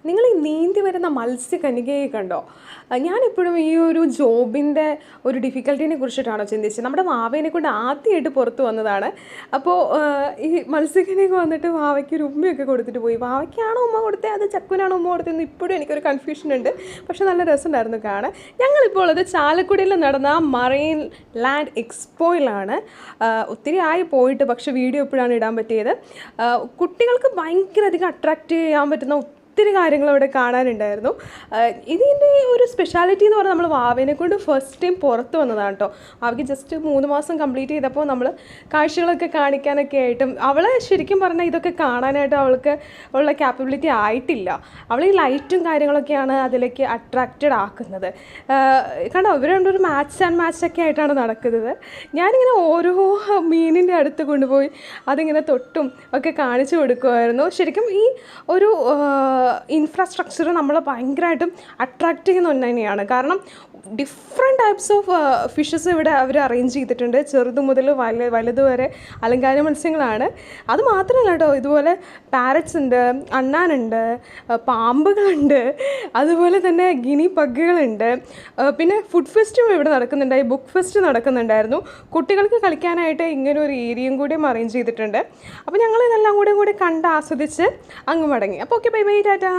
നിങ്ങൾ ഈ നീന്തി വരുന്ന മത്സ്യകന്യകയെ കണ്ടോ? ഞാനെപ്പോഴും ഈ ഒരു ജോബിൻ്റെ ഒരു ഡിഫിക്കൽട്ടീനെ കുറിച്ചിട്ടാണോ ചിന്തിച്ചത്. നമ്മുടെ വാവേനെ കൊണ്ട് ആദ്യമായിട്ട് പുറത്ത് വന്നതാണ്. അപ്പോൾ ഈ മത്സ്യകന്യക വന്നിട്ട് വാവയ്ക്ക് ഒരു ഉമ്മയൊക്കെ കൊടുത്തിട്ട് പോയി. വാവയ്ക്കാണോ ഉമ്മ കൊടുത്തത്, അത് ചക്കുനാണോ ഉമ്മ കൊടുത്തതെന്ന് ഇപ്പോഴും എനിക്കൊരു കൺഫ്യൂഷൻ ഉണ്ട്. പക്ഷേ നല്ല രസമുണ്ടായിരുന്നു കാണാൻ. ഞങ്ങളിപ്പോൾ ഉള്ളത് ചാലക്കുടിയിൽ നടന്ന മറൈൻ ലാൻഡ് എക്സ്പോയിലാണ്. ഒത്തിരി ആയി പോയിട്ട്, പക്ഷേ വീഡിയോ എപ്പോഴാണ് ഇടാൻ പറ്റിയത്. കുട്ടികൾക്ക് ഭയങ്കര അധികം അട്രാക്റ്റ് ചെയ്യാൻ പറ്റുന്ന ഒത്തിരി കാര്യങ്ങൾ അവിടെ കാണാനുണ്ടായിരുന്നു. ഇതിൻ്റെ ഒരു സ്പെഷ്യാലിറ്റി എന്ന് പറഞ്ഞാൽ നമ്മൾ വാവേനെ കൊണ്ട് ഫസ്റ്റ് ടൈം പുറത്ത് വന്നതാണ് കേട്ടോ. അവൾക്ക് ജസ്റ്റ് 3 മാസം കംപ്ലീറ്റ് ചെയ്തപ്പോൾ നമ്മൾ കാഴ്ചകളൊക്കെ കാണിക്കാനൊക്കെ ആയിട്ടും അവളെ ശരിക്കും പറഞ്ഞാൽ ഇതൊക്കെ കാണാനായിട്ട് അവൾക്ക് ഉള്ള ക്യാപ്പബിലിറ്റി ആയിട്ടില്ല. അവൾ ഈ ലൈറ്റും കാര്യങ്ങളൊക്കെയാണ് അതിലേക്ക് അട്രാക്റ്റഡ് ആക്കുന്നത്. കണ്ടോ, ഇവർ രണ്ടൊരു മാച്ച് ആൻഡ് മാച്ചൊക്കെ ആയിട്ടാണ് നടക്കുന്നത്. ഞാനിങ്ങനെ ഓരോ മീനിൻ്റെ അടുത്ത് കൊണ്ടുപോയി അതിങ്ങനെ തൊട്ടും ഒക്കെ കാണിച്ചു കൊടുക്കുമായിരുന്നു. ശരിക്കും ഈ ഒരു ഇൻഫ്രാസ്ട്രക്ചർ നമ്മളെ ഭയങ്കരമായിട്ടും അട്രാക്റ്റ് ചെയ്യുന്ന ഒന്ന് തന്നെയാണ്. കാരണം ഡിഫറെൻറ്റ് ടൈപ്സ് ഓഫ് ഫിഷസ് ഇവിടെ അവർ അറേഞ്ച് ചെയ്തിട്ടുണ്ട്. ചെറുത് മുതൽ വലുത് വരെ അലങ്കാര മത്സ്യങ്ങളാണ്. അത് മാത്രമല്ല കേട്ടോ, ഇതുപോലെ പാരറ്റ്സ് ഉണ്ട്, അണ്ണാനുണ്ട്, പാമ്പുകളുണ്ട്, അതുപോലെ തന്നെ ഗിനി പഗ്ഗുകളുണ്ട്. പിന്നെ ഫുഡ് ഫെസ്റ്റും ഇവിടെ നടക്കുന്നുണ്ടായി, ബുക്ക് ഫെസ്റ്റ് നടക്കുന്നുണ്ടായിരുന്നു. കുട്ടികൾക്ക് കളിക്കാനായിട്ട് ഇങ്ങനെ ഒരു ഏരിയയും കൂടിയും അറേഞ്ച് ചെയ്തിട്ടുണ്ട്. അപ്പോൾ ഞങ്ങൾ ഇതെല്ലാം കൂടി കണ്ട് ആസ്വദിച്ച് അങ്ങ് മടങ്ങി. അപ്പോൾ ഓക്കെ, ബൈ ബൈ, ടാറ്റാ.